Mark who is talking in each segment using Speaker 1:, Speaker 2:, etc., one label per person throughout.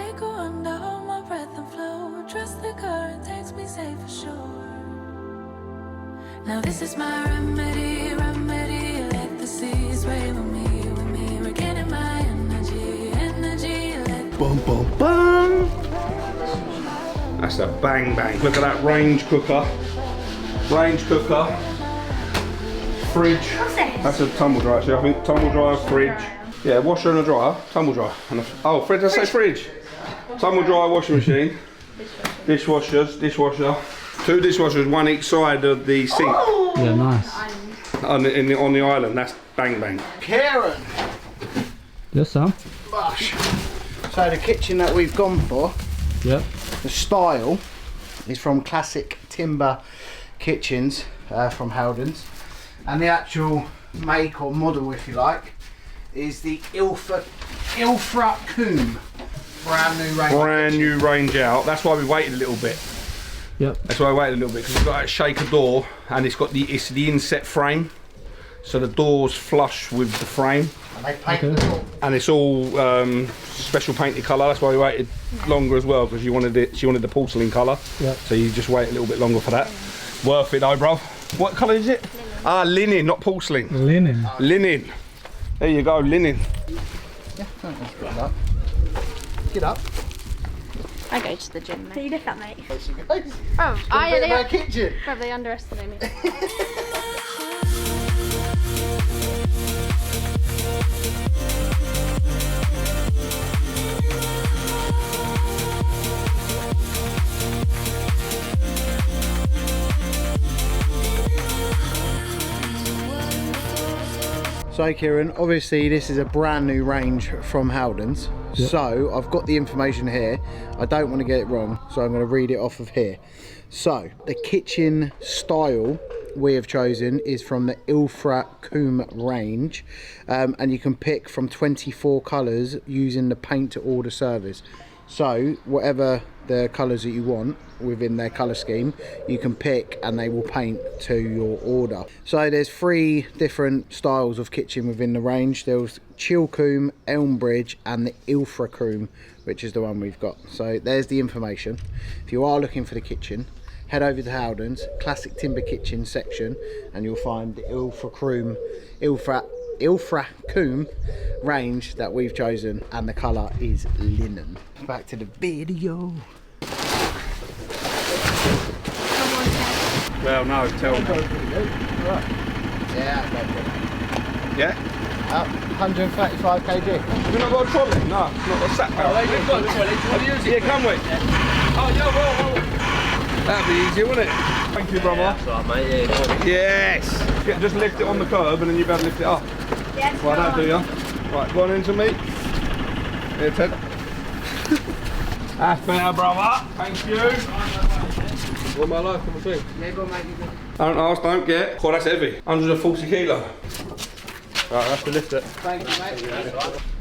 Speaker 1: Make a wonder, hold my breath and flow. Trust the current takes me safe for sure. Now this is my remedy, remedy. Let the seas sway with me, regaining my energy, energy. Let
Speaker 2: Bum bum bum. That's a bang bang. Look at that range cooker. Range cooker. Fridge.
Speaker 3: What's this?
Speaker 2: That's a tumble dryer actually. I think tumble dryer, fridge. Yeah, washer and a dryer. Tumble dryer. And oh, fridge. Did I say fridge? Tumble dryer, washing machine. Dishwashers, dishwasher. 2 dishwashers, one each side of the sink.
Speaker 4: Oh. Yeah, nice.
Speaker 2: On the island. That's bang bang.
Speaker 5: Kieran.
Speaker 4: Yes, Sam.
Speaker 5: Gosh. So the kitchen that we've gone for,
Speaker 4: Yep.
Speaker 5: the style is from Classic Timber Kitchens from Howdens, and the actual make or model, if you like, is the Ilfracombe brand new range.
Speaker 2: Brand new range out. That's why we waited a little bit.
Speaker 4: Yep.
Speaker 2: That's why I waited a little bit, because it's got that shaker door and it's the inset frame, so the door's flush with the frame.
Speaker 5: And they paint the door.
Speaker 2: And it's all special painted colour. That's why we waited longer as well, because she wanted the porcelain colour.
Speaker 4: Yep.
Speaker 2: So you just wait a little bit longer for that. Worth it though, bro. What colour is it? Linen. Ah, linen, not porcelain.
Speaker 4: Linen.
Speaker 2: Linen. There you go, linen.
Speaker 5: Yeah, let's get up. Get up.
Speaker 3: I go to the gym, mate. So you lift that, mate?
Speaker 5: There she goes.
Speaker 3: Oh,
Speaker 5: Our kitchen.
Speaker 3: Probably underestimate me.
Speaker 5: So Kieran, obviously this is a brand new range from Howdens.
Speaker 4: Yep.
Speaker 5: So I've got the information here. I don't want to get it wrong, so I'm going to read it off of here. So the kitchen style we have chosen is from the Ilfracombe range, and you can pick from 24 colours using the paint to order service. So whatever the colours that you want within their colour scheme, you can pick and they will paint to your order. So there's 3 different styles of kitchen within the range. There's Chilcombe, Elmbridge and the Ilfracombe, which is the one we've got. So there's the information. If you are looking for the kitchen, head over to Howdens Classic Timber Kitchen section and you'll find the Ilfracombe range that we've chosen, and the colour is linen. Back to the video.
Speaker 2: Well, no, tell me.
Speaker 5: Yeah,
Speaker 2: Yeah?
Speaker 5: 135 kg.
Speaker 2: Have you not got a trolley? No, not got a sack pack.
Speaker 6: We've got a trolley. Have you used it?
Speaker 2: Yeah, can we?
Speaker 6: Oh, yeah, well.
Speaker 2: That'd be easy, wouldn't it? Thank you, brother.
Speaker 6: That's right, mate. Yeah.
Speaker 2: Yes! Yeah, just lift it on the curb and then you better lift it up.
Speaker 3: Yes,
Speaker 2: Well, that'll do ya. Right, go on into me. Here, Ted. That's better, brother. Thank you. What my life, come and see.
Speaker 5: Yeah, go on, mate.
Speaker 2: Don't ask, don't get. Oh, that's heavy. 140 kilo. Right, I have to lift it.
Speaker 5: Thank you, mate.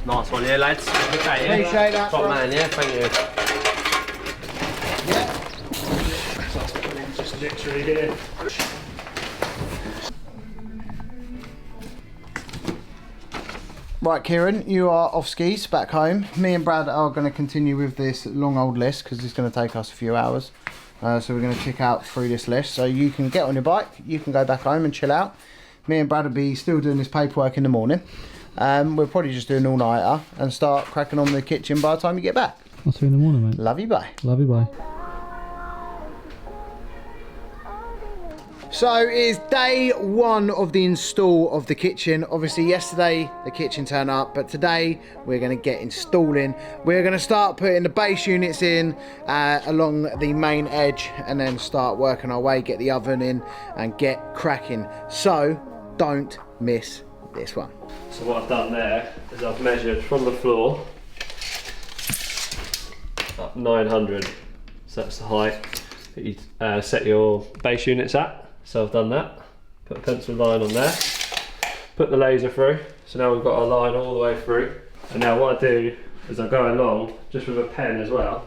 Speaker 6: Nice one, yeah, lads. Okay, yeah.
Speaker 5: Appreciate that,
Speaker 6: Top
Speaker 5: bro.
Speaker 6: man, yeah, thank you.
Speaker 5: Yeah.
Speaker 4: Just literally here.
Speaker 5: Right, Kieran, you are off skis back home. Me and Brad are going to continue with this long old list because it's going to take us a few hours. So we're going to check out through this list. So you can get on your bike, you can go back home and chill out. Me and Brad will be still doing this paperwork in the morning. We'll probably just do an all-nighter and start cracking on the kitchen by the time you get back.
Speaker 4: I'll see you in the morning, mate.
Speaker 5: Love you, bye.
Speaker 4: Love you, bye.
Speaker 5: So it is day 1 of the install of the kitchen. Obviously yesterday the kitchen turned up, but today we're going to get installing. We're going to start putting the base units in along the main edge and then start working our way, get the oven in and get cracking. So don't miss this one.
Speaker 7: So what I've done there is I've measured from the floor up 900, so that's the height that you set your base units at. So I've done that, put a pencil line on there, put the laser through, so now we've got a line all the way through. And now what I do is I go along just with a pen as well,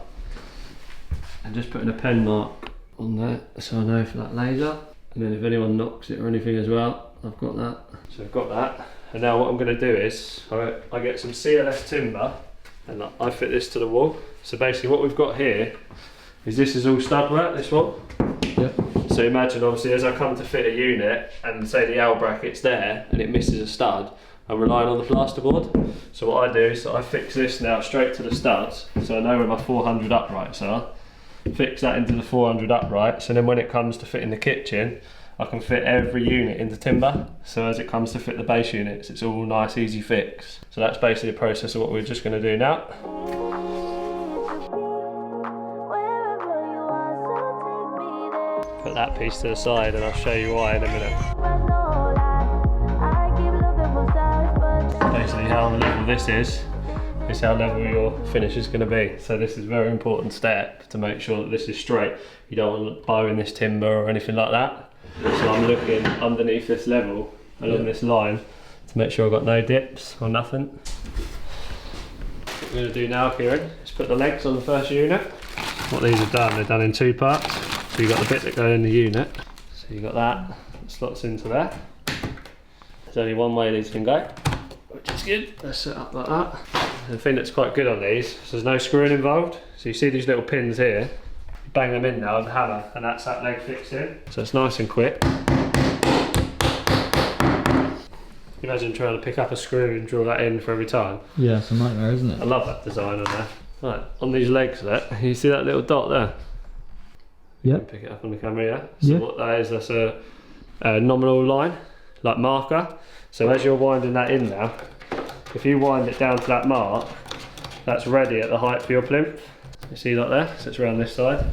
Speaker 7: and just putting a pen mark on there so I know for that laser. And then if anyone knocks it or anything as well, I've got that. So I've got that. And now what I'm going to do is I get some CLS timber and I fit this to the wall. So basically what we've got here is this is all stud work, this wall.
Speaker 4: Yep.
Speaker 7: So imagine obviously as I come to fit a unit and say the L bracket's there and it misses a stud, I'm relying on the plasterboard. So what I do is I fix this now straight to the studs, so I know where my 400 uprights are. Fix that into the 400 uprights, and then when it comes to fitting the kitchen, I can fit every unit into timber. So as it comes to fit the base units, it's all nice, easy fix. So that's basically the process of what we're just going to do now. Put that piece to the side and I'll show you why in a minute. Basically how level this is how level your finish is going to be. So this is a very important step to make sure that this is straight. You don't want to bow in this timber or anything like that. So I'm looking underneath this level along this line to make sure I've got no dips or nothing. What we're going to do now, Kieran, is put the legs on the first unit. What these are done, they're done in two parts. So you've got the bit that goes in the unit. So you've got that slots into there. There's only one way these can go, which is good. Let's set up like that. The thing that's quite good on these is there's no screwing involved. So you see these little pins here, you bang them in now with a hammer and that's that leg fixed in. So it's nice and quick. Imagine trying to pick up a screw and drill that in for every time.
Speaker 4: Yeah, it's a nightmare, isn't it?
Speaker 7: I love that design on there. Right, on these legs there, you see that little dot there?
Speaker 4: Yep.
Speaker 7: Pick it up on the camera, yeah? So what that is, that's a nominal line, like marker. So as you're winding that in now, if you wind it down to that mark, that's ready at the height for your plinth. You see that there? So it's around this side.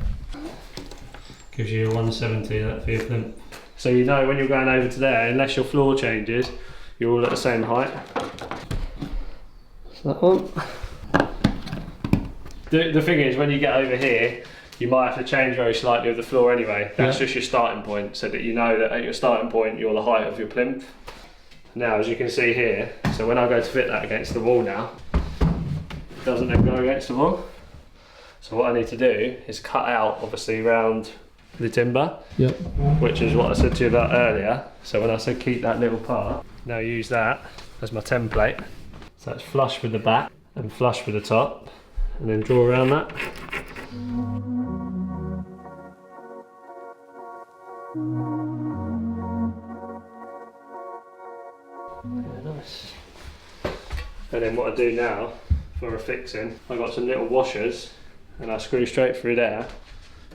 Speaker 7: Gives you a 170 that for your plinth. So you know when you're going over to there, unless your floor changes, you're all at the same height. So that one. The thing is, when you get over here, you might have to change very slightly with the floor anyway. That's just your starting point, so that you know that at your starting point, you're the height of your plinth. Now, as you can see here, so when I go to fit that against the wall now, it doesn't then go against the wall. So what I need to do is cut out, obviously, around the timber, which is what I said to you about earlier. So when I said keep that little part, now use that as my template. So it's flush with the back and flush with the top, and then draw around that. Yeah, nice. And then what I do now for a fixing, I've got some little washers and I screw straight through there,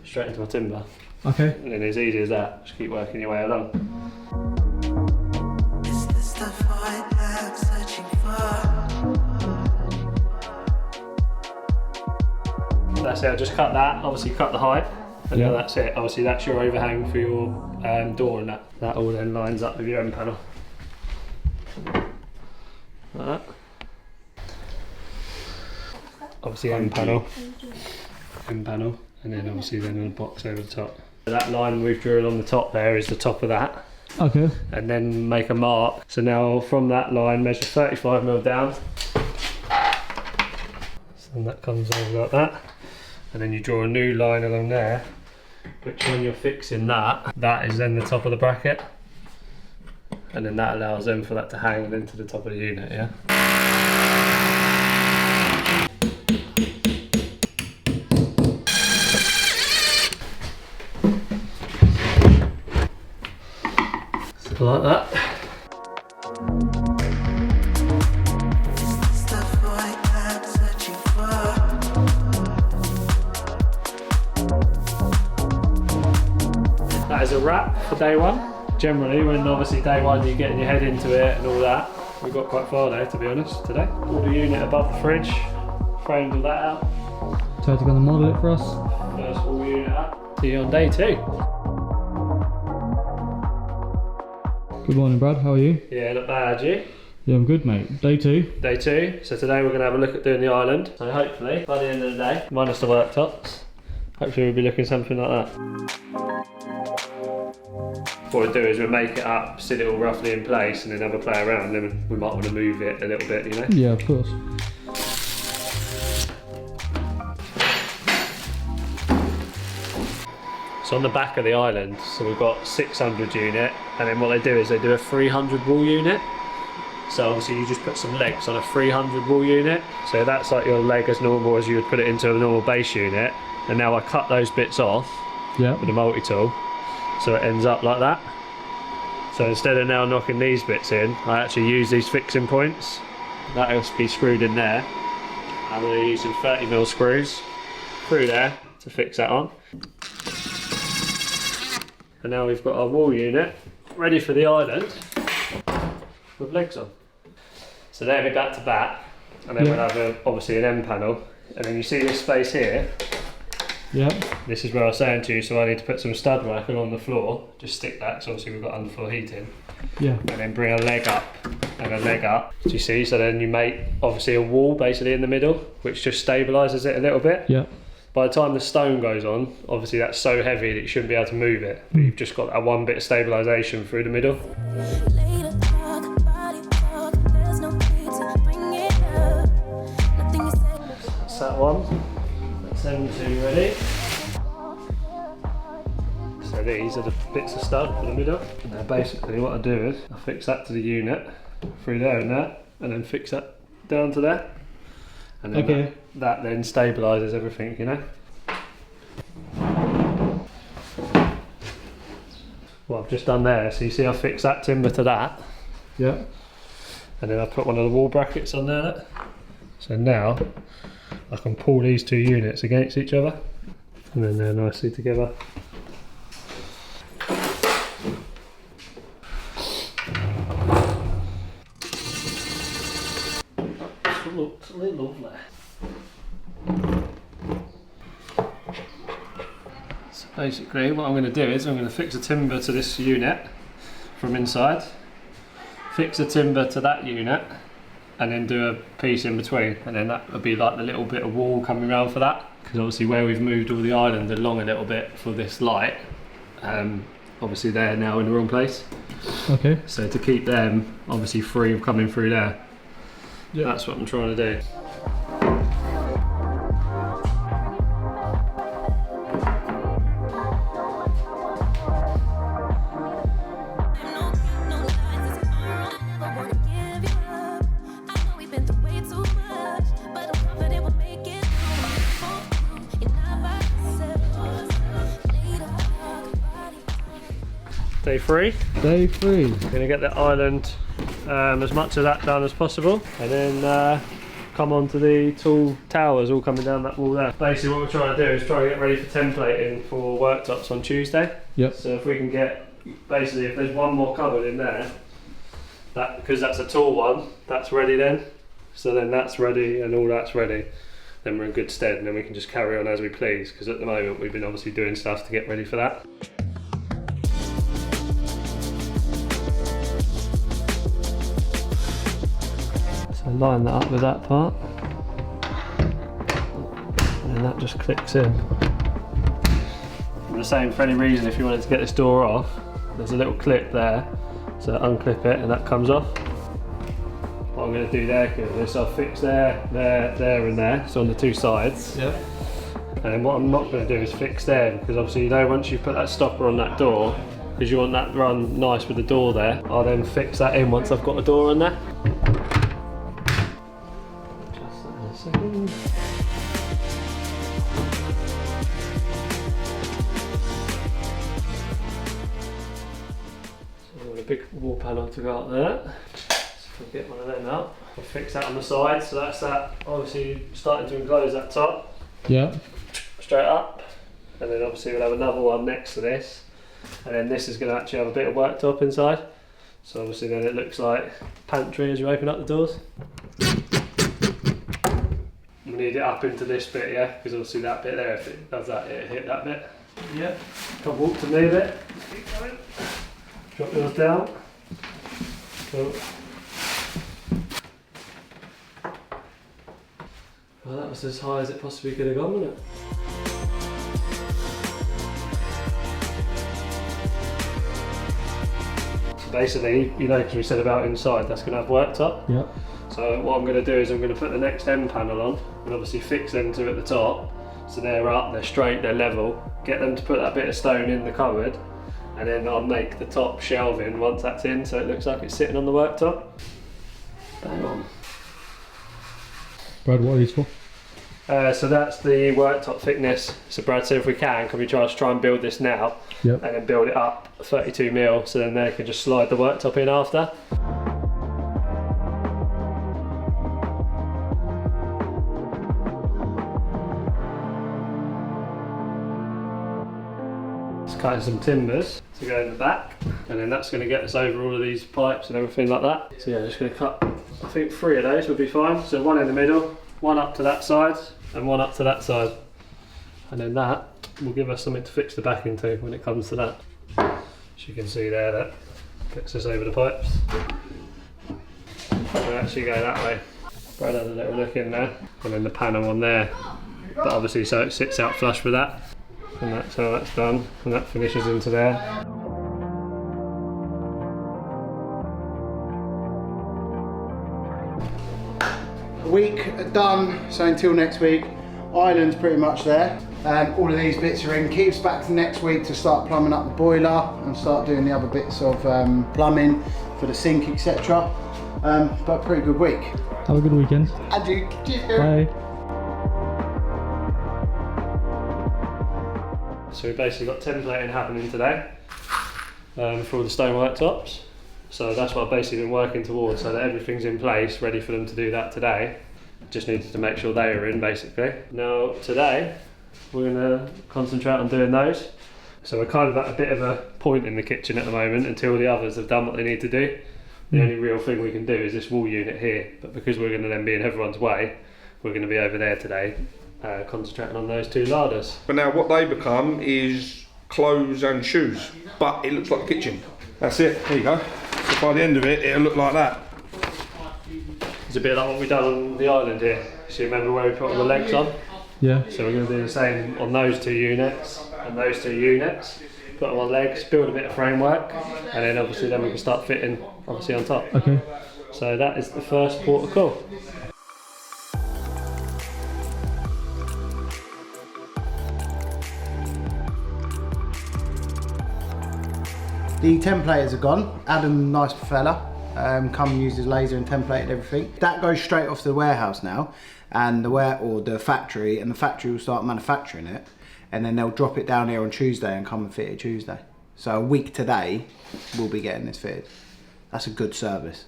Speaker 7: straight into my timber.
Speaker 4: Okay.
Speaker 7: And then as easy as that, just keep working your way along.
Speaker 1: Is this the void I'm searching for?
Speaker 7: That's it, I just cut that, obviously cut the height, and then that's it. Obviously that's your overhang for your door, and that all then lines up with your end panel. Like that. Obviously end panel, and then obviously then a box over the top. That line we've drawn on the top there is the top of that.
Speaker 4: Okay.
Speaker 7: And then make a mark. So now from that line measure 35mm down. So that comes over like that. And then you draw a new line along there, which when you're fixing that, that is then the top of the bracket. And then that allows them for that to hang into the top of the unit, yeah? So like that.
Speaker 1: Is this the void I'm searching for?
Speaker 7: That is a wrap for day one. Generally, when obviously day one you're getting your head into it and all that, we got quite far there, to be honest, today. All the unit above the fridge, framed all that out.
Speaker 4: So to go and model it for us.
Speaker 7: First wall unit up. See you on day two.
Speaker 4: Good morning, Brad. How are you?
Speaker 7: Yeah, not bad, you?
Speaker 4: Yeah, I'm good, mate. Day two.
Speaker 7: Day two. So today we're going to have a look at doing the island. So hopefully, by the end of the day, minus the worktops, hopefully we'll be looking something like that. What we'll do is we'll make it up, sit it all roughly in place, and then have a play around. Then we might want to move it a little bit, you know?
Speaker 4: Yeah, of course.
Speaker 7: So on the back of the island, so we've got 600 unit, and then what they do is they do a 300 wall unit. So obviously you just put some legs on a 300 wall unit. So that's like your leg as normal as you would put it into a normal base unit. And now I cut those bits off with a multi-tool, so it ends up like that. So instead of now knocking these bits in, I actually use these fixing points. That will be screwed in there. I'm going to use some 30mm screws through there to fix that on. And now we've got our wall unit ready for the island with legs on. So they'll be back to back, and then we'll have obviously an end panel. And then you see this space here.
Speaker 4: Yeah.
Speaker 7: This is where I was saying to you, so I need to put some stud work along the floor. Just stick that, because obviously we've got underfloor heating.
Speaker 4: Yeah.
Speaker 7: And then bring a leg up and a leg up. Do you see? So then you make obviously a wall basically in the middle, which just stabilises it a little bit.
Speaker 4: Yeah.
Speaker 7: By the time the stone goes on, obviously that's so heavy that you shouldn't be able to move it. But you've just got that one bit of stabilisation through the middle. That's that one. That's them two ready. So these are the bits of stud for the middle. And now basically what I do is I fix that to the unit through there and there, and then fix that down to there. And then that then stabilises everything, you know. What I've just done there, so you see I fixed that timber to that.
Speaker 4: Yeah.
Speaker 7: And then I put one of the wall brackets on there. Look. So now I can pull these two units against each other, and then they're nicely together. Looks lovely. So basically what I'm going to do is I'm going to fix a timber to this unit from inside, fix a timber to that unit, and then do a piece in between, and then that would be like the little bit of wall coming around for that, because obviously where we've moved all the island along a little bit for this light, obviously they're now in the wrong place.
Speaker 4: Okay.
Speaker 7: So to keep them obviously free of coming through there. Yeah. That's what I'm trying to do. Day 3.
Speaker 4: Day 3.
Speaker 7: We're going to get the island as much of that done as possible, and then come on to the tall towers all coming down that wall there. Basically what we're trying to do is try to get ready for templating for worktops on Tuesday.
Speaker 4: Yep.
Speaker 7: So if we can get, basically if there's one more cupboard in there, that because that's a tall one, that's ready then. So then that's ready and all that's ready. Then we're in good stead, and then we can just carry on as we please, because at the moment we've been obviously doing stuff to get ready for that. So line that up with that part, and then that just clicks in. And the same for any reason, if you wanted to get this door off, there's a little clip there, so unclip it and that comes off. What I'm going to do there is I'll fix there, and there, so on the two sides.
Speaker 4: Yeah.
Speaker 7: And then what I'm not going to do is fix them, because obviously you know once you put that stopper on that door, because you want that to run nice with the door there, I'll then fix that in once I've got the door on there. Just that in a second. So I've got a big wall panel to go up there. So if I get one of them out, I'll fix that on the side, so that's that obviously starting to enclose that top.
Speaker 4: Yeah.
Speaker 7: Straight up, and then obviously we'll have another one next to this, and then this is going to actually have a bit of worktop inside, so obviously then it looks like pantry as you open up the doors. We need it up into this bit, yeah, because obviously that bit there, if it does that, it'll hit that bit. Yeah, come walk to me a bit, keep going, drop yours down, cool. Well, that was as high as it possibly could have gone, wasn't it? So basically, you know, because we said about inside, that's going to have worktop.
Speaker 4: Yep.
Speaker 7: So what I'm going to do is I'm going to put the next end panel on and obviously fix them two at the top. So they're up, they're straight, they're level. Get them to put that bit of stone in the cupboard, and then I'll make the top shelving once that's in, so it looks like it's sitting on the worktop.
Speaker 4: Brad, what are these for?
Speaker 7: So that's the worktop thickness. So Brad said if we can we try and build this now,
Speaker 4: Yep.
Speaker 7: and then build it up 32mm, so then they can just slide the worktop in after. Just cutting some timbers to go in the back, and then that's going to get us over all of these pipes and everything like that. So yeah, just going to cut, I think 3 of those would be fine. So one in the middle, one up to that side, and one up to that side. And then that will give us something to fix the back into when it comes to that. As you can see there, that gets us over the pipes. We'll actually go that way. Brad had a little look in there, and then the panel on there. But obviously, so it sits out flush with that. And that's how that's done, and that finishes into there.
Speaker 5: Week done, so until next week. Island's pretty much there. All of these bits are in. Keeps back to next week to start plumbing up the boiler and start doing the other bits of plumbing for the sink, etc. But pretty good week.
Speaker 4: Have a good weekend.
Speaker 5: And you.
Speaker 4: Bye.
Speaker 7: So we basically got templating happening today for all the stone worktops. So that's what I've basically been working towards, so that everything's in place, ready for them to do that today. Just needed to make sure they were in, basically. Now today, we're gonna concentrate on doing those. So we're kind of at a bit of a point in the kitchen at the moment until the others have done what they need to do. The only real thing we can do is this wall unit here, but because we're gonna then be in everyone's way, we're gonna be over there today, concentrating on those 2 larders.
Speaker 2: But now what they become is clothes and shoes, but it looks like a kitchen. That's it, there you go. So by the end of it, it'll look like that.
Speaker 7: It's a bit like what we've done on the island here. So you remember where we put all the legs on?
Speaker 4: Yeah.
Speaker 7: So we're going to do the same on those 2 units and those 2 units. Put them on legs, build a bit of framework, and then obviously then we can start fitting obviously on top.
Speaker 4: Okay.
Speaker 7: So that is the first port of call.
Speaker 5: The templators are gone. Adam, nice fella, come and use his laser and templated everything. That goes straight off to the warehouse now, and the factory, and the factory will start manufacturing it, and then they'll drop it down here on Tuesday and come and fit it Tuesday. So a week today, we'll be getting this fitted. That's a good service.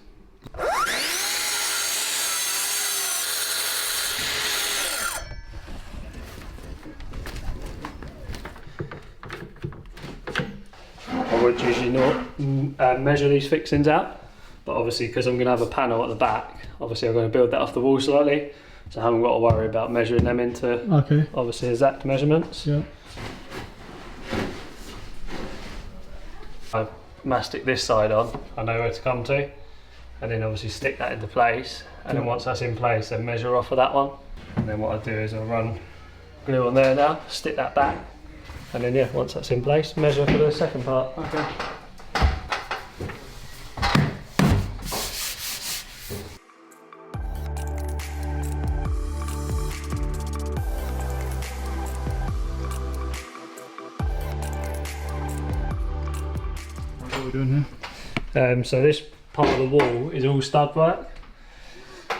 Speaker 7: I would usually not measure these fixings out, but obviously because I'm going to have a panel at the back, obviously I'm going to build that off the wall slightly, so I haven't got to worry about measuring them into obviously exact measurements.
Speaker 4: Yeah.
Speaker 7: I mastic this side on, I know where to come to, and then obviously stick that into place, and then once that's in place then measure off of that one, and then what I do is I'll run glue on there now, stick that back, and then yeah, once that's in place, measure for the second part.
Speaker 5: Okay.
Speaker 4: What are we doing here?
Speaker 7: So this part of the wall is all stud work.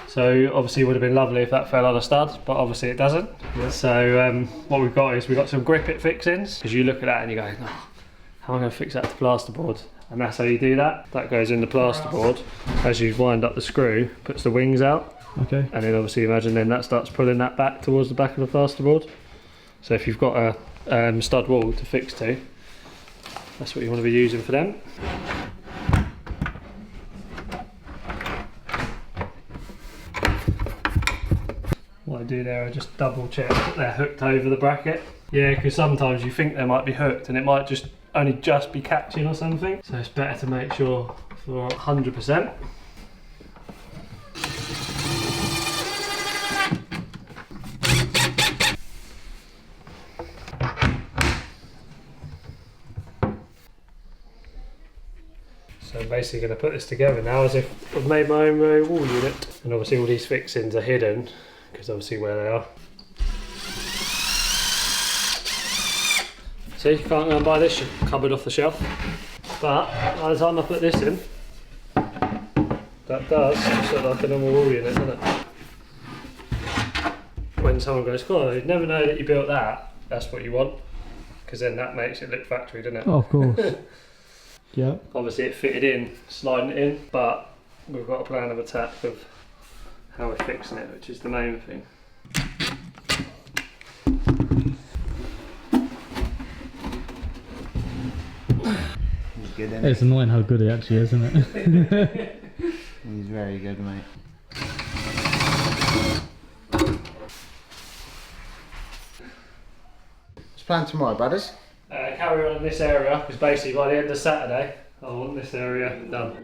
Speaker 7: So obviously it would have been lovely if that fell on a stud, but obviously it doesn't. Yeah. So what we've got is we've got some grip it fixings, because you look at that and you go, oh, how am I going to fix that to plasterboard? And that's how you do that. That goes in the plasterboard. As you wind up the screw, puts the wings out.
Speaker 4: Okay.
Speaker 7: And then obviously imagine then that starts pulling that back towards the back of the plasterboard. So if you've got a stud wall to fix to, that's what you want to be using for them. What I do there, I just double check that they're hooked over the bracket. Yeah, because sometimes you think they might be hooked and it might just only just be catching or something. So it's better to make sure for 100%. So I'm basically going to put this together now as if I've made my own wall unit. And obviously all these fixings are hidden, because obviously where they are. See, you can't go and buy this cupboard off the shelf. But by the time I put this in, that does just look like a normal wall unit, doesn't it? when someone goes, "Oh, you'd never know that you built that," that's what you want, because then that makes it look factory, doesn't it?
Speaker 4: Oh, of course. Yeah.
Speaker 7: Obviously it fitted in, sliding it in, but we've got a plan of attack of how we're fixing it, which is the main thing.
Speaker 4: It's annoying how good he actually is, isn't it?
Speaker 5: He's very good, mate. What's planned tomorrow, brothers?
Speaker 7: Carry on in this area, because basically by the end of Saturday I want this area done.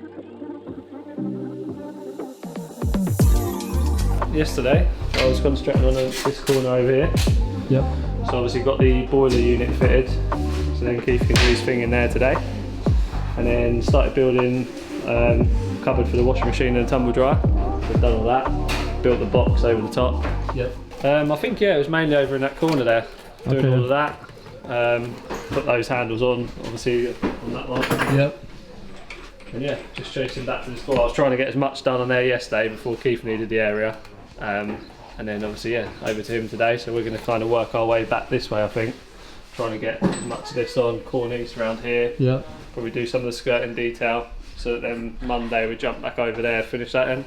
Speaker 7: Yesterday I was concentrating on this corner over here.
Speaker 4: Yep.
Speaker 7: So obviously got the boiler unit fitted, so then Keith can do his thing in there today. And then started building a cupboard for the washing machine and a tumble dryer. We've done all that, built the box over the top.
Speaker 4: Yep.
Speaker 7: I think it was mainly over in that corner there, doing all of that. Put those handles on, obviously on that one.
Speaker 4: Yep.
Speaker 7: And yeah, just chasing back to the store. I was trying to get as much done on there yesterday before Keith needed the area. And then obviously, yeah, over to him today. So we're going to kind of work our way back this way, I think. Trying to get as much of this on, Cornice around here.
Speaker 4: Yep.
Speaker 7: Probably do some of the skirting detail, so that then Monday we jump back over there, finish that end.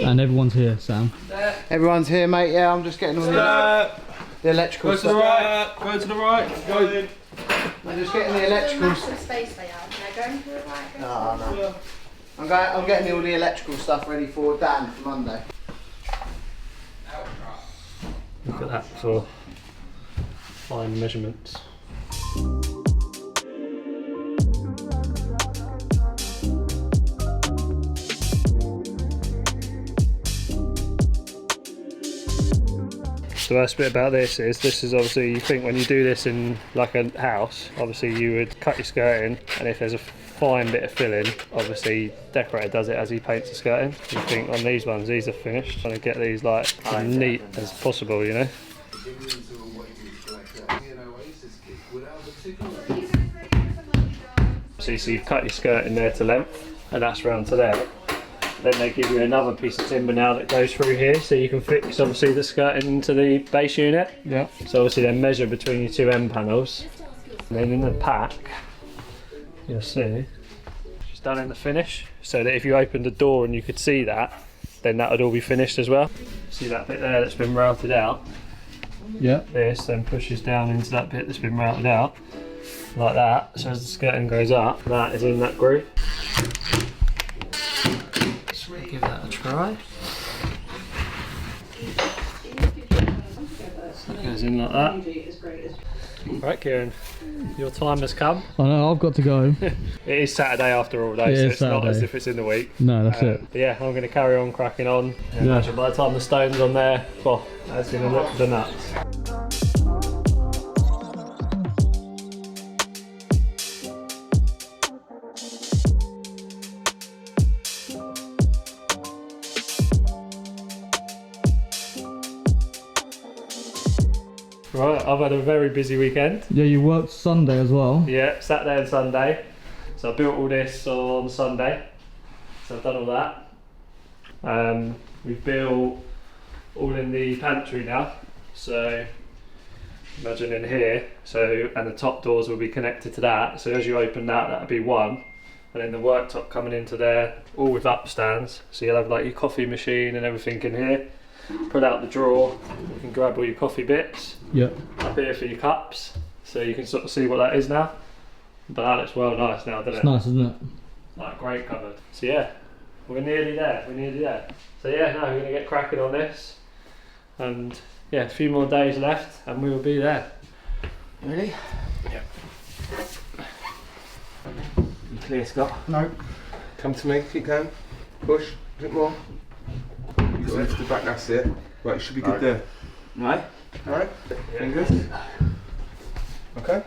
Speaker 4: And everyone's here, Sam.
Speaker 5: Everyone's here, mate. Yeah, I'm just getting all the electrical
Speaker 2: Go to
Speaker 5: stuff.
Speaker 2: the right. Go to the right. Go in.
Speaker 5: I'm just getting the electrical.
Speaker 3: space they are. They're going to the right.
Speaker 5: No. I'm getting all the electrical stuff ready for Dan for Monday.
Speaker 7: Look at that for fine measurements. The worst bit about this is obviously, you think when you do this in like a house, obviously you would cut your skirting, and if there's a fine bit of filling, obviously decorator does it as he paints the skirting. You think on these ones, these are finished, trying to get these like as neat as possible, you know. So you've cut your skirting there to length, and that's round to there. Then they give you another piece of timber now that goes through here, so you can fix obviously the skirting into the base unit.
Speaker 4: Yeah.
Speaker 7: So obviously then measure between your two end panels. And then in the pack, you'll see, it's done in the finish, so that if you opened the door and you could see that, then that would all be finished as well. See that bit there that's been routed out?
Speaker 4: Yeah.
Speaker 7: This then pushes down into that bit that's been routed out, like that. So as the skirting goes up, that is in that groove. Give that a try. So it goes in like that. Right, Kieran, your time has come.
Speaker 4: I know, I've got to go.
Speaker 7: It is Saturday after all day,
Speaker 4: It
Speaker 7: so
Speaker 4: is
Speaker 7: it's not as
Speaker 4: Saturday.
Speaker 7: if it's in the week.
Speaker 4: No, that's it.
Speaker 7: But yeah, I'm going to carry on cracking on. And
Speaker 4: Yeah.
Speaker 7: imagine by the time the stone's on there, well, that's going to look the nuts. Right, I've had a very busy weekend.
Speaker 4: Yeah, you worked Sunday as well.
Speaker 7: Yeah, Saturday and Sunday. So I built all this on Sunday. So I've done all that. We've built all in the pantry now. So imagine in here. So, and the top doors will be connected to that. So as you open that, that'll be one. And then the worktop coming into there, all with upstands. So you'll have like your coffee machine and everything in here. Pull out the drawer, you can grab all your coffee bits.
Speaker 4: Yep.
Speaker 7: Up here for your cups, so you can sort of see what that is now. But that looks well nice now, doesn't it?
Speaker 4: It's nice, isn't it?
Speaker 7: Like great cupboard. So yeah, we're nearly there, So yeah, now we're going to get cracking on this. And yeah, a few more days left and we will be there.
Speaker 5: You ready?
Speaker 6: You clear, Scott?
Speaker 5: No.
Speaker 6: Come to me, keep going. Push, a bit more. You got left to the back, that's it. Right, you should be good there.
Speaker 5: Right.
Speaker 6: Alright, fingers. Okay.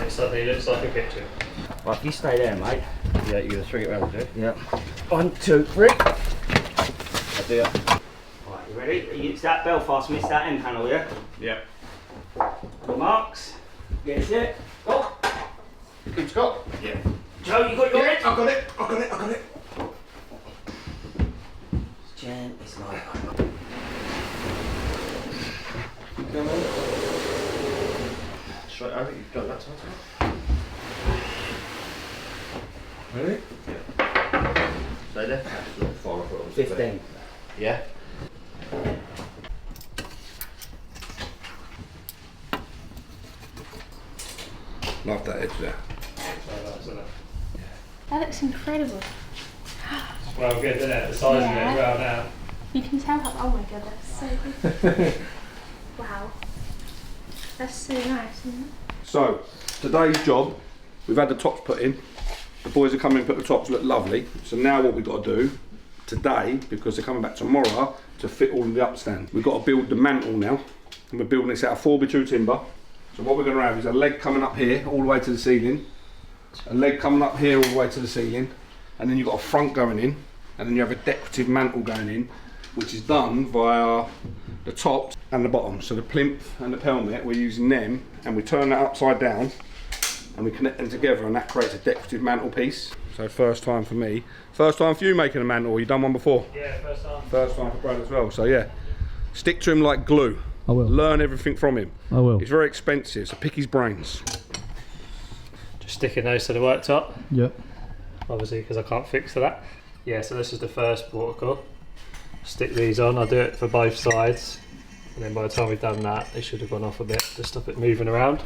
Speaker 7: It suddenly looks like a kitchen.
Speaker 8: Right, if you stay there, mate. Yeah, you're gonna swing it round, do you?
Speaker 6: Yeah.
Speaker 8: 1, 2, 3.
Speaker 6: I'll do it.
Speaker 8: Right, you ready? It's that Belfast, miss that end panel, yeah?
Speaker 6: Yeah.
Speaker 8: Good marks. Get it. Go.
Speaker 5: Good Scott.
Speaker 2: Yeah.
Speaker 8: Joe, you got your
Speaker 2: I got it.
Speaker 8: Gently slide.
Speaker 7: Straight over, you've done that time.
Speaker 2: Ready?
Speaker 7: Stay there.
Speaker 8: 15.
Speaker 7: Yeah.
Speaker 2: Love that edge there.
Speaker 3: That looks incredible.
Speaker 7: Well, good, isn't it? The size of it as well now.
Speaker 3: You can tell how, oh my god, that's so good. Wow. That's so nice, isn't it?
Speaker 2: So, today's job, we've had the tops put in. The boys have come in and put the tops, look lovely. So now what we've got to do today, because they're coming back tomorrow, to fit all of the upstand. We've got to build the mantle now. And we're building this out of 4x2 timber. So what we're going to have is a leg coming up here, all the way to the ceiling. A leg coming up here, all the way to the ceiling. And then you've got a front going in. And then you have a decorative mantle going in, which is done via the tops and the bottom. So the plinth and the pelmet, we're using them, and we turn that upside down and we connect them together, and that creates a decorative mantelpiece. So first time for me. First time for you making a mantle, you done one before?
Speaker 7: Yeah, first time.
Speaker 2: First time for Brad as well, so yeah. Stick to him like glue.
Speaker 4: I will.
Speaker 2: Learn everything from him.
Speaker 4: I will.
Speaker 2: He's very expensive, so pick his brains.
Speaker 7: Just sticking those to the worktop,
Speaker 4: Yep.
Speaker 7: obviously, because I can't fix to that. Yeah, so this is the first watercourt. Stick these on, I'll do it for both sides. And then by the time we've done that, they should have gone off a bit to stop it moving around.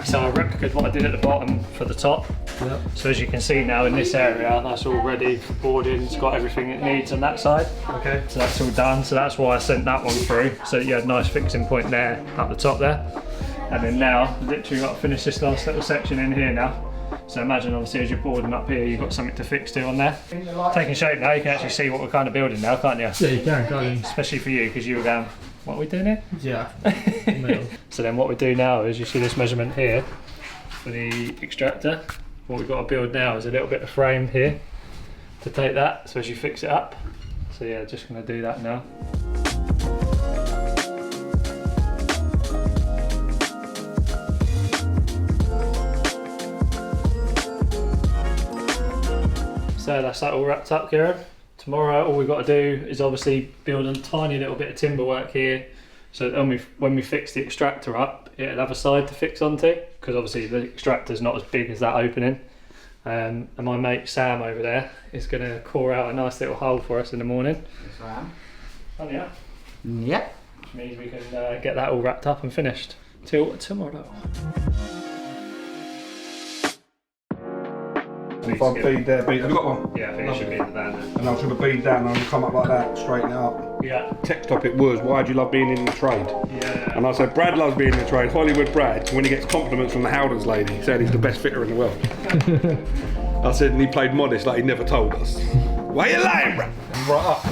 Speaker 7: So I replicated what I did at the bottom for the top.
Speaker 4: Yep.
Speaker 7: So as you can see now in this area, that's all ready for boarding. It's got everything it needs on that side. Okay. So that's all done. So that's why I sent that one through. So you had a nice fixing point there, up the top there. And then now, literally got to finish this last little section in here now. So imagine obviously as you're boarding up here, you've got something to fix to on there. Taking shape now, you can actually see what we're kind of building now, can't you?
Speaker 4: Yeah, you can, can't you?
Speaker 7: Especially for you, because you were going, what are we doing here?
Speaker 4: Yeah.
Speaker 7: So then what we do now is, you see this measurement here for the extractor. What we've got to build now is a little bit of frame here to take that, so as you fix it up. So yeah, just going to do that now. So that's that all wrapped up, Kieran. Tomorrow all we've got to do is obviously build a tiny little bit of timber work here, so that when we fix the extractor up, it'll have a side to fix onto, because obviously the extractor's not as big as that opening. And my mate Sam over there is going to core out a nice little hole for us in the morning.
Speaker 5: Yes, I am.
Speaker 7: Oh yeah.
Speaker 5: Yep.
Speaker 7: Which means we can get that all wrapped up and finished till tomorrow.
Speaker 2: If I bead there, bead, have you got one?
Speaker 7: Yeah, I think it should be in the van then.
Speaker 2: And I'll sort of bead down and I'll come up like that, straighten it up.
Speaker 7: Yeah.
Speaker 2: Text topic was, why do you love being in the trade?
Speaker 7: Yeah.
Speaker 2: And I said, Brad loves being in the trade, Hollywood Brad, when he gets compliments from the Howdens lady, saying he's the best fitter in the world. I said, and he played modest like he never told us. Why you lying, Brad? Right up.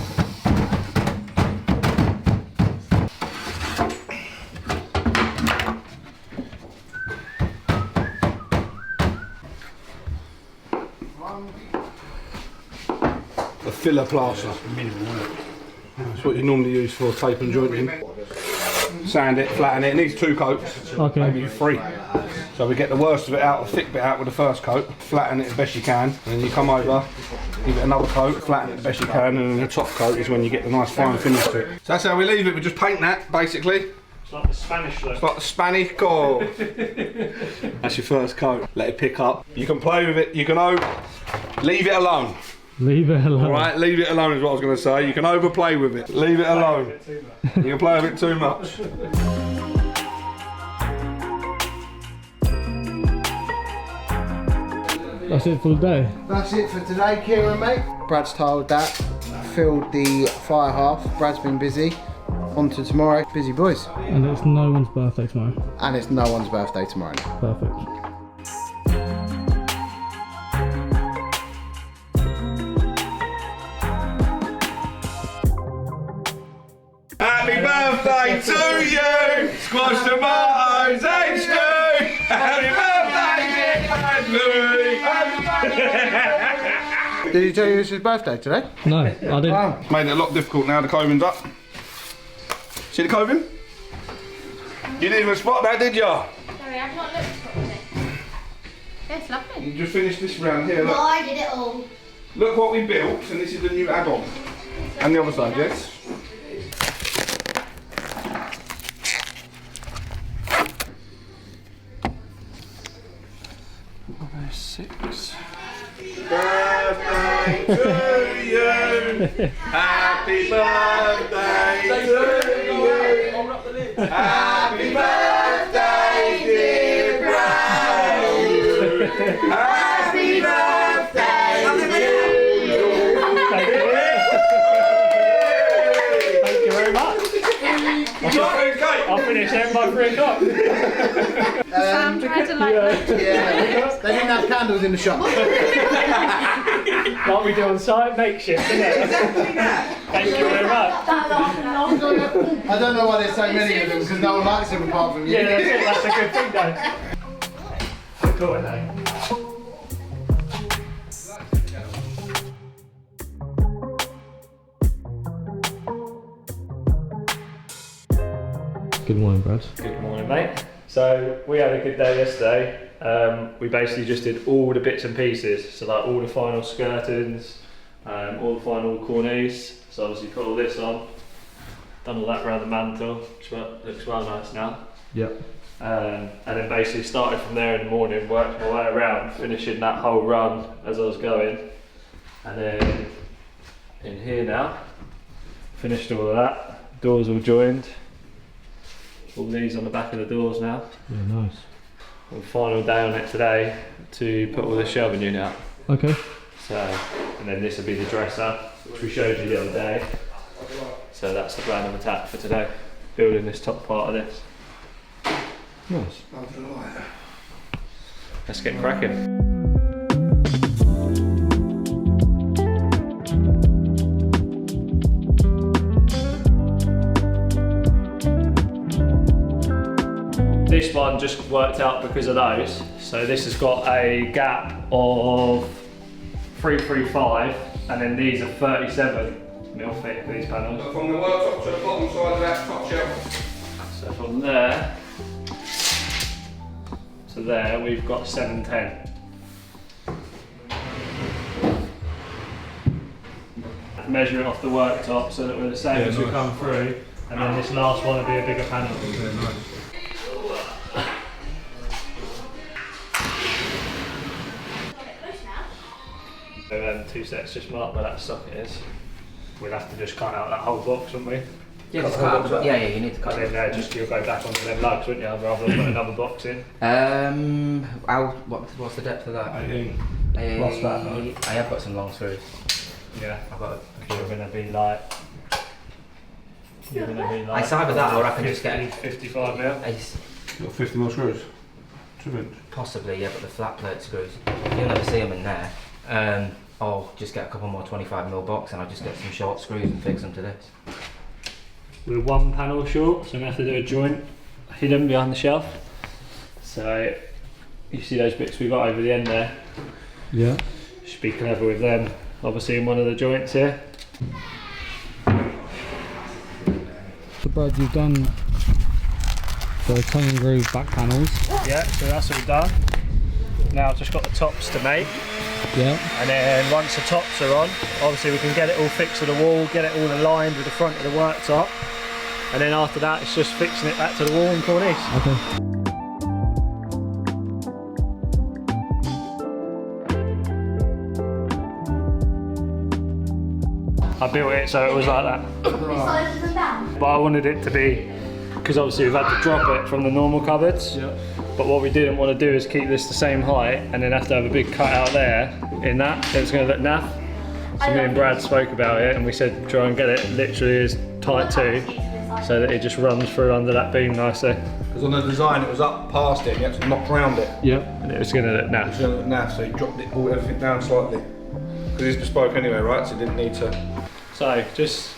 Speaker 2: The filler plaster. That's what you normally use for tape and jointing. Sand it, flatten it. It needs 2 coats,
Speaker 4: Okay.
Speaker 2: maybe 3. So we get the worst of it out, the thick bit out with the first coat, flatten it as best you can, and then you come over, give it another coat, flatten it as best you can, and then the top coat is when you get the nice fine finish to it. So that's how we leave it. We just paint that, basically.
Speaker 7: It's like the Spanish look.
Speaker 2: It's like the Spanish coat. That's your first coat. Let it pick up. You can play with it. You can leave it alone.
Speaker 4: Leave it alone.
Speaker 2: Alright, leave it alone is what I was going to say. You can overplay with it. Leave it alone. You can play with it too much.
Speaker 4: That's it for the day.
Speaker 5: That's it for today, Kieran, mate. Brad's tiled that, filled the fire half. Brad's been busy. On to tomorrow. Busy boys.
Speaker 4: And it's no one's birthday tomorrow.
Speaker 5: And it's no one's birthday tomorrow.
Speaker 4: Perfect.
Speaker 2: Happy birthday to you! Squash tomatoes, H2! Happy birthday, dear Louis!
Speaker 5: Did he tell you it's his birthday today?
Speaker 4: No, I didn't.
Speaker 2: Made it a lot difficult now, the coving's up. See the coving? You didn't even spot that, did you?
Speaker 3: Sorry, I've not looked properly. It's lovely.
Speaker 2: You just finished this round here,
Speaker 3: No,
Speaker 2: look.
Speaker 3: I did it all.
Speaker 2: Look what we built, and this is the new add-on. And the other side, yes? Six. Birthday to you. Happy birthday to you. Happy birthday, dear Brad. Happy birthday to you.
Speaker 7: Thank you very much. I'll finish them by 3 o'clock.
Speaker 3: Sam tried to like
Speaker 5: Yeah, they didn't have candles in the shop.
Speaker 7: Like we do on site, makeshift, isn't it? Exactly that. Thank you very much.
Speaker 5: I don't know why there's so many of them because no one likes them apart from you.
Speaker 7: Yeah, that's it. That's a good thing, though. Cool, isn't it?
Speaker 4: Good morning, Brad.
Speaker 7: Good morning, mate. So we had a good day yesterday. We basically just did all the bits and pieces. So like all the final skirtings, all the final cornice. So obviously put all this on. Done all that around the mantle, which looks well nice now.
Speaker 4: Yep.
Speaker 7: And then basically started from there in the morning, worked my way around, finishing that whole run as I was going. And then in here now, finished all of that. Doors all joined. All these on the back of the doors now.
Speaker 4: Yeah, nice.
Speaker 7: And final day on it today to put all the shelving unit up.
Speaker 4: Okay.
Speaker 7: So, and then this will be the dresser, which we showed you the other day. So that's the plan of attack for today. Building this top part of this.
Speaker 4: Nice.
Speaker 7: Let's get cracking. This one just worked out because of those. So this has got a gap of 335, and then these are 37mm thick, these panels.
Speaker 2: From the worktop to the bottom side of that top shelf.
Speaker 7: So from there to there, we've got 710. Measure it off the worktop so that we're the same as we come through, and then this last one will be a bigger panel. So 2 sets just marked where that socket is. We'll have to just cut out that whole box, won't we?
Speaker 9: Yeah, just cut out. Yeah, you need to cut
Speaker 7: And
Speaker 9: it.
Speaker 7: then just you'll go back onto them lugs, wouldn't you? Rather than put another box in.
Speaker 9: What's the depth of that?
Speaker 7: What's that, though?
Speaker 9: I have got some long screws.
Speaker 7: Yeah.
Speaker 9: I've got.
Speaker 7: You're gonna be like. You're gonna be like.
Speaker 9: It's either that or I can just get
Speaker 7: 55 mil.
Speaker 2: You've got 50 more screws. 2 inch.
Speaker 9: Possibly, yeah, but the flat plate screws. You'll never see them in there. I'll just get a couple more 25mm box and I'll just get some short screws and fix them to this.
Speaker 7: We're 1 panel short, so we have to do a joint hidden behind the shelf. So you see those bits we got over the end there.
Speaker 4: Yeah.
Speaker 7: Should be clever with them. Obviously in one of the joints here.
Speaker 4: So, Brad, you've done the tongue and groove back panels.
Speaker 7: Yeah, so that's all done. Now I've just got the tops to make.
Speaker 4: Yeah.
Speaker 7: And then once the tops are on, obviously we can get it all fixed to the wall, get it all aligned with the front of the worktop. And then after that, it's just fixing it back to the wall and cornice.
Speaker 4: Okay.
Speaker 7: I built it so it was like that. But I wanted it to be, because obviously we've had to drop it from the normal cupboards.
Speaker 4: Yeah.
Speaker 7: But what we didn't want to do is keep this the same height and then have to have a big cut out there in that. It's going to look naff. So me and Brad spoke about it and we said try and get it literally as tight too, so that it just runs through under that beam nicely.
Speaker 2: Because on the design it was up past it, you had to knock round it.
Speaker 4: Yeah.
Speaker 7: And it was going to look naff.
Speaker 2: It's going to look naff, so you dropped it, brought everything down slightly. Because it's bespoke anyway, right? So it didn't need to.
Speaker 7: So just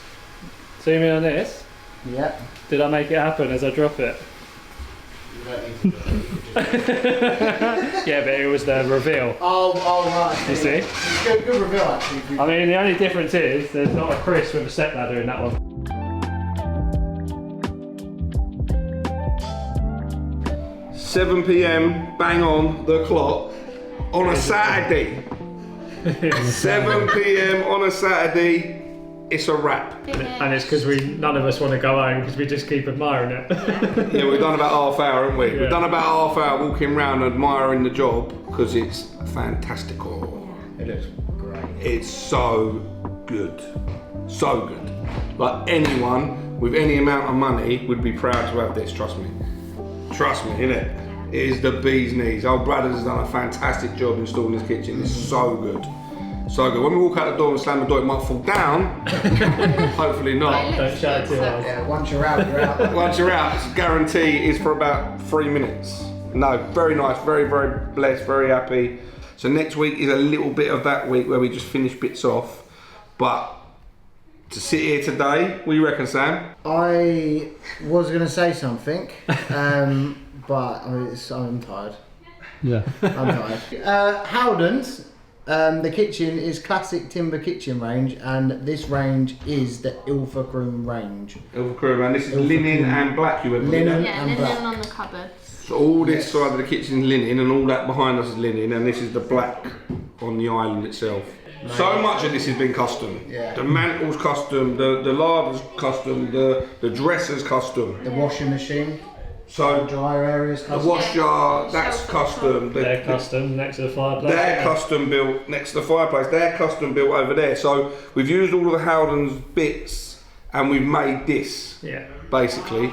Speaker 7: see me on this.
Speaker 5: Yeah.
Speaker 7: Did I make it happen as I drop it? Yeah, but it was the reveal.
Speaker 5: Oh, right.
Speaker 7: You see?
Speaker 5: Good reveal, actually.
Speaker 7: I mean, the only difference is there's not a Chris with a step ladder in that one.
Speaker 2: 7 p.m. bang on the clock on a Saturday. 7 p.m. on a Saturday. It's a wrap.
Speaker 7: And it's because none of us want to go home because we just keep admiring it.
Speaker 2: Yeah, we've done about half hour, haven't we?
Speaker 7: Yeah.
Speaker 2: We've done about half hour walking around admiring the job because it's fantastical.
Speaker 5: It looks great.
Speaker 2: It's so good. So good. Like anyone with any amount of money would be proud to have this, trust me. Trust me, innit? It is the bee's knees. Old Brad has done a fantastic job installing this kitchen. It's so good. So good. When we walk out the door and slam the door, it might fall down. Hopefully not.
Speaker 7: Don't shout too hard.
Speaker 5: Yeah, once you're out, you're out.
Speaker 2: Once you're out, it's guarantee is for about 3 minutes. No, very nice, very, very blessed, very happy. So next week is a little bit of that week where we just finish bits off. But to sit here today, what do you reckon, Sam?
Speaker 5: I was going to say something, but I'm tired.
Speaker 4: Yeah.
Speaker 5: I'm tired. Howdens, the kitchen is Classic Timber Kitchen range, and this range is the Ilfracombe range.
Speaker 2: Ilfracombe, and this is linen and black, you went with,
Speaker 5: Linen.
Speaker 2: yeah?
Speaker 3: Yeah,
Speaker 5: And
Speaker 3: and
Speaker 5: black.
Speaker 3: then on the cupboards.
Speaker 2: So all this side of the kitchen is linen, and all that behind us is linen, and this is the black on the island itself. So much of this has been custom.
Speaker 5: Yeah.
Speaker 2: The mantle's custom, the larder's custom, the dresser's custom.
Speaker 5: The washing machine,
Speaker 2: So
Speaker 5: dryer areas,
Speaker 2: the
Speaker 5: custom.
Speaker 2: wash jar, that's
Speaker 3: Shelf
Speaker 2: custom.
Speaker 7: They're custom next to the fireplace.
Speaker 2: They're custom built next to the fireplace. They're custom built over there. So we've used all of the Howdens bits and we've made this,
Speaker 7: Yeah.
Speaker 2: basically.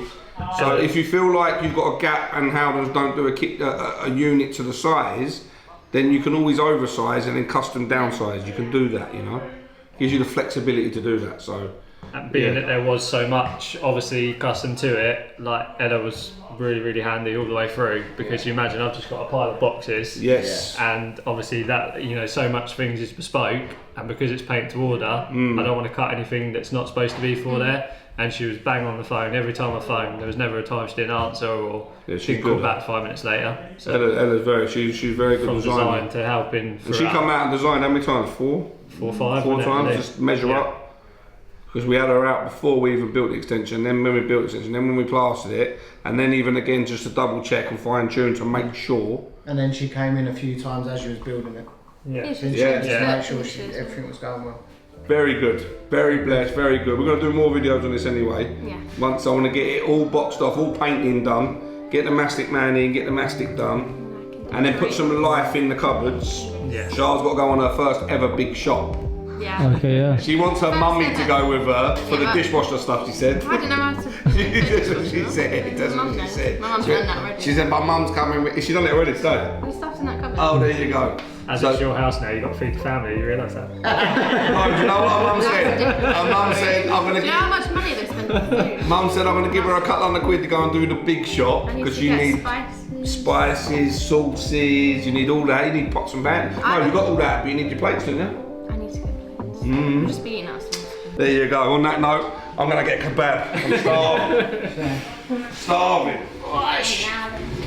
Speaker 2: So if you feel like you've got a gap and Howdens don't do a unit to the size, then you can always oversize and then custom downsize. You can do that, you know. Gives you the flexibility to do that. So
Speaker 7: And being that there was so much obviously custom to it, like Ella was really, really handy all the way through, because you imagine I've just got a pile of boxes.
Speaker 2: yes,
Speaker 7: And obviously that, you know, so much things is bespoke, and because it's paint to order, I don't want to cut anything that's not supposed to be for there. And she was bang on the phone every time I phoned. There was never a time she didn't answer or
Speaker 2: Yeah, she's
Speaker 7: didn't call
Speaker 2: good.
Speaker 7: back 5 minutes later. So
Speaker 2: Ella's very she's very good
Speaker 7: from
Speaker 2: designer.
Speaker 7: design to helping
Speaker 2: And she
Speaker 7: throughout.
Speaker 2: come out and designed how many times? 4?
Speaker 7: 4 or 5.
Speaker 2: 4
Speaker 7: wasn't it,
Speaker 2: times,
Speaker 7: really?
Speaker 2: just measure
Speaker 7: Yeah.
Speaker 2: up. Because we had her out before we even built the extension, then when we built the extension, then when we plastered it, and then even again just to double check and fine tune to make sure.
Speaker 5: And then she came in a few times as she was building it.
Speaker 7: Yeah.
Speaker 5: Didn't
Speaker 2: Yeah.
Speaker 5: she?
Speaker 7: Yeah.
Speaker 5: To make sure everything was going well.
Speaker 2: Very good, very blessed, very good. We're going to do more videos on this anyway.
Speaker 3: Yeah.
Speaker 2: Once I want to get it all boxed off, all painting done, get the mastic man in, get the mastic done, and then put some life in the cupboards.
Speaker 7: Yeah.
Speaker 2: Char's got to go on her first ever big shop.
Speaker 3: Yeah.
Speaker 4: Okay, yeah.
Speaker 2: She wants her mummy to go with her for the
Speaker 3: Yeah.
Speaker 2: dishwasher stuff, she said.
Speaker 3: I don't know how to.
Speaker 2: That's what she said. That's
Speaker 3: Mum
Speaker 2: what she
Speaker 3: knows.
Speaker 2: said.
Speaker 3: My mum's done that already.
Speaker 2: She said, my mum's coming with... She done it already today?
Speaker 3: What stuff's in that cupboard?
Speaker 2: Oh, there you go.
Speaker 7: As
Speaker 2: So-
Speaker 7: it's your house now, you've got to feed the family, you realise that?
Speaker 2: No, do you know what her mum said? Her mum said, I'm going
Speaker 3: Do
Speaker 2: to
Speaker 3: you know how
Speaker 2: give...
Speaker 3: much money they spend on food?
Speaker 2: Mum said, I'm going to give her a couple £100 to go and do the big shop.
Speaker 3: I need
Speaker 2: Because
Speaker 3: to
Speaker 2: you
Speaker 3: get
Speaker 2: need
Speaker 3: spices.
Speaker 2: spices, sauces, you need all that. You need pots and pans. No, you've got all that, but you need your plates, don't you?
Speaker 3: I need to get plates. I'm just being us.
Speaker 2: There you go. On that note, I'm going to get a kebab. I'm starving. Starving.
Speaker 3: Now then.